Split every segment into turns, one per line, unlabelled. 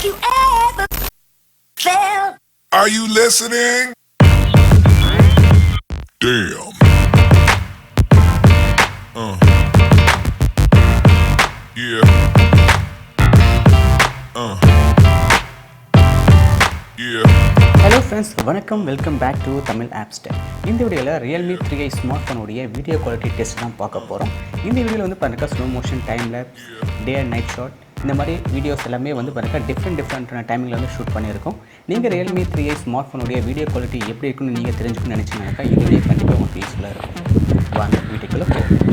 Have you ever felt?
Are you listening? Damn. Yeah. Yeah.
Hello friends, வணக்கம், welcome back to Tamil AppsTech. இந்த வீடியோவில் Realme 3i smart ஃபோனுடைய video quality test தான் பார்க்க போகிறோம். இந்த வீடியோவில் வந்து பாருங்க slow motion, time lapse, day and night shot இந்த மாதிரி வீடியோஸ் எல்லாமே வந்து பாருங்க டிஃப்ரெண்டான டைமிங்கில் வந்து ஷூட் பண்ணியிருக்கோம். நீங்கள் Realme 3i ஸ்மார்ட் ஃபோனுடைய வீடியோ குவாலிட்டி எப்படி இருக்குன்னு நீங்கள் தெரிஞ்சுக்கணும்னு நினச்சிங்கனாக்கா இந்த வீடியோ கண்டிப்பாக உங்களுக்கு யூஸ்ஃபுல்லாக இருக்கும். வாங்க வீடியோக்குள்ளே போகும்.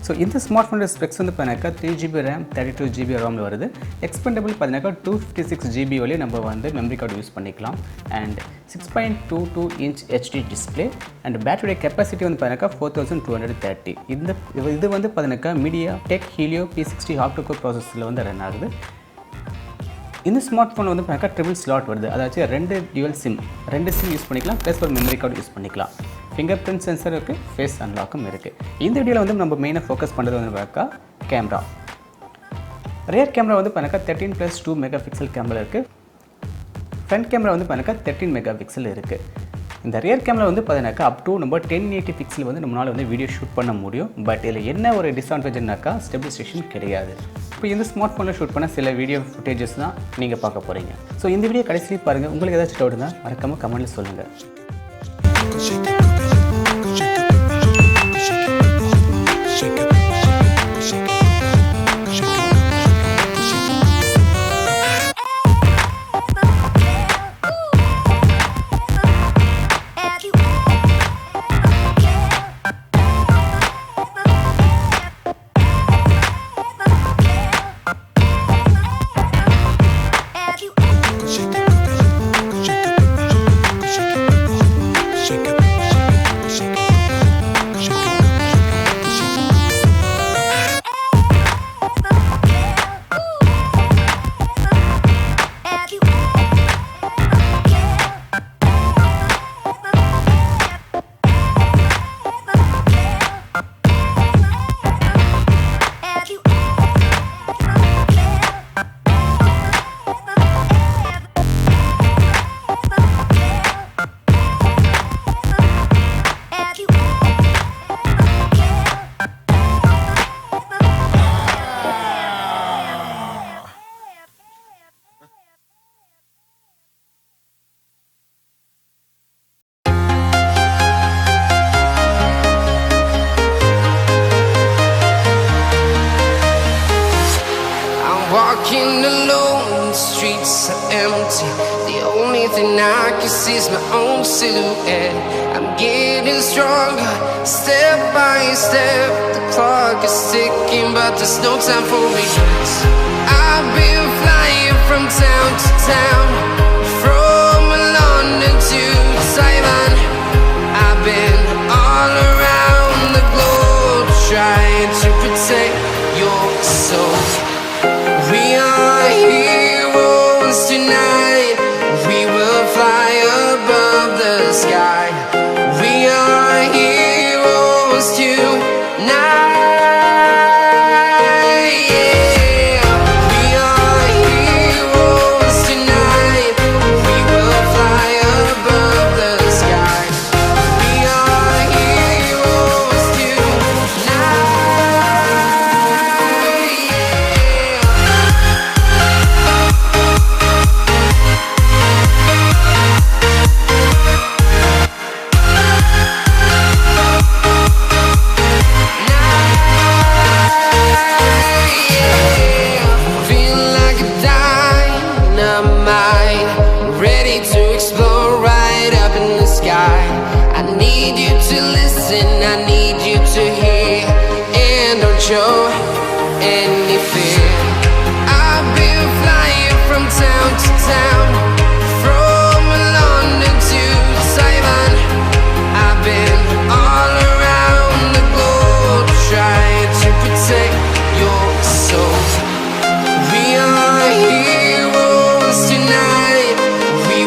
ஸோ இந்த ஸ்மார்ட் ஃபோனோட ஸ்பெக்ஸ் வந்து பார்த்தினாக்கா 3GB RAM 32GB ROMல வருது. எக்ஸ்பெண்டபிள் பார்த்தினாக்கா 256GB வரையும் நம்ம வந்து மெமரி கார்டு யூஸ் பண்ணிக்கலாம். And 6.22 inch HD display and பேட்டரியோட கெப்பாசிட்டி வந்து பார்த்தினாக்கா 4230. இது வந்து பார்த்தினாக்கா MediaTek Helio P60 ஆக்டோகோர் ப்ராசஸரில் வந்து ரன் ஆகுது. இந்த ஸ்மார்ட் ஃபோன் வந்து பார்த்தினாக்கா ட்ரிபிள் ஸ்லாட் வருது. அதாச்சும் ரெண்டு சிம் யூஸ் பண்ணிக்கலாம், ப்ளஸ் ஒரு மெமரி கார்டு யூஸ் பண்ணிக்கலாம். ஃபிங்கர் பிரிண்ட் சென்சர் இருக்குது, ஃபேஸ் அன்லாக்கும் இருக்குது. இந்த வீடியோவில் வந்து நம்ம மெயினாக ஃபோக்கஸ் பண்ணுறது வந்து பார்க்க கேமரா. ரியர் கேமரா வந்து பார்த்தினாக்கா 13+2 மெகா பிக்சல் கேமரா இருக்குது. ஃப்ரண்ட் கேமரா வந்து பார்த்தினாக்கா 13 மெகா பிக்சல் இருக்குது. இந்த ரியர் கேமரா வந்து பார்த்தினாக்கா அப் டு நம்ம 1080 பிக்சல் வந்து நம்மளால் வந்து வீடியோ ஷூட் பண்ண முடியும். பட் இதில் என்ன ஒரு டிஸ்அட்வான்டேஜ்னாக்கா ஸ்டெபிலைசேஷன் கிடையாது. இப்போ இந்த ஸ்மார்ட் ஃபோனில் ஷூட் பண்ண சில வீடியோ ஃபுட்டேஜஸ் தான் நீங்கள் பார்க்க போகிறீங்க. ஸோ இந்த வீடியோ கடைசியில் பாருங்கள். உங்களுக்கு ஏதாச்சும் டவுட் இருந்தால் மறக்காமல் கமெண்ட்டில் சொல்லுங்கள்.
Walking alone, the streets are empty. The only thing I can see is my own silhouette. I'm getting stronger, step by step. The clock is ticking, but there's no time for regrets. I've been flying from town to town, from London to Taiwan. I've been all around the globe, trying to protect your soul. We are heroes tonight. We will fly above the sky. We are heroes tonight. Yeah. We are heroes tonight. We will fly above the sky. We are heroes tonight. Show any fear. I've been flying from town to town, from London to Taiwan. I've been all around the globe, trying to protect your soul. We are heroes tonight. We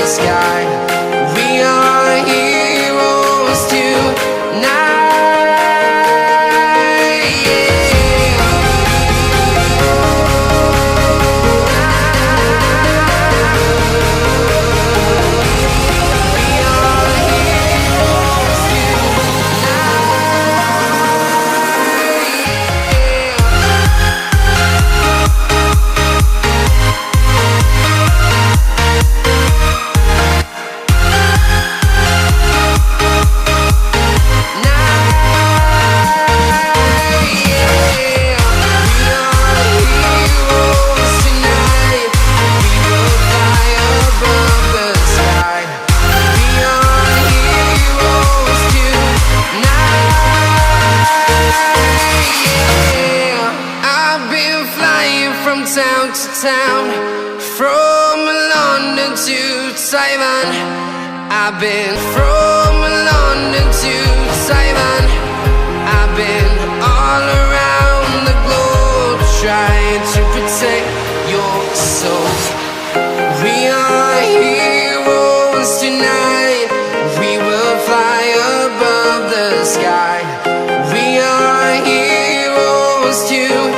sky. We are heroes tonight. Town to town, from London to Taiwan. I've been from London to Taiwan. I've been all around the globe trying to protect your soul. We are heroes tonight. We will fly above the sky. We are heroes tonight.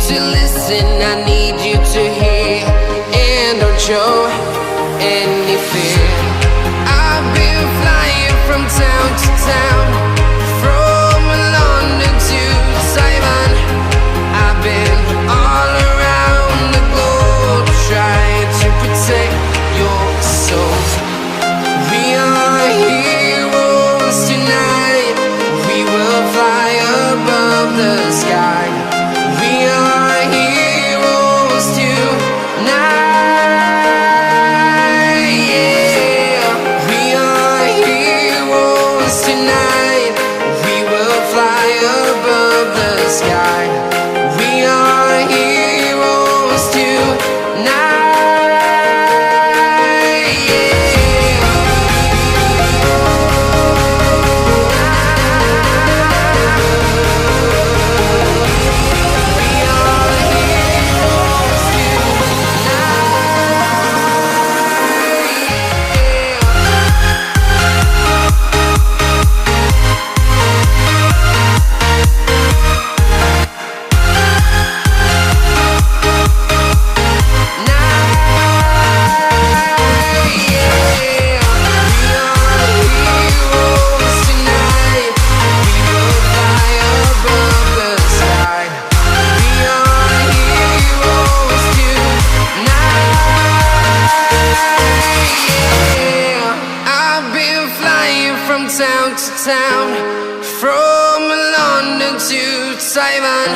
to listen, I need you to hear, and don't show any fear. I've been flying from town to town, from London to Taiwan. I've been all around the globe trying to protect your soul. We are heroes tonight, we will fly above the sky. We are heroes tonight, yeah. We are heroes tonight, we will fly above the sky. We are heroes tonight, yeah. We are heroes town to town, from London to Taiwan.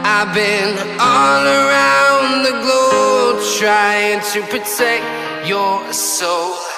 I've been all around the globe trying to protect your soul.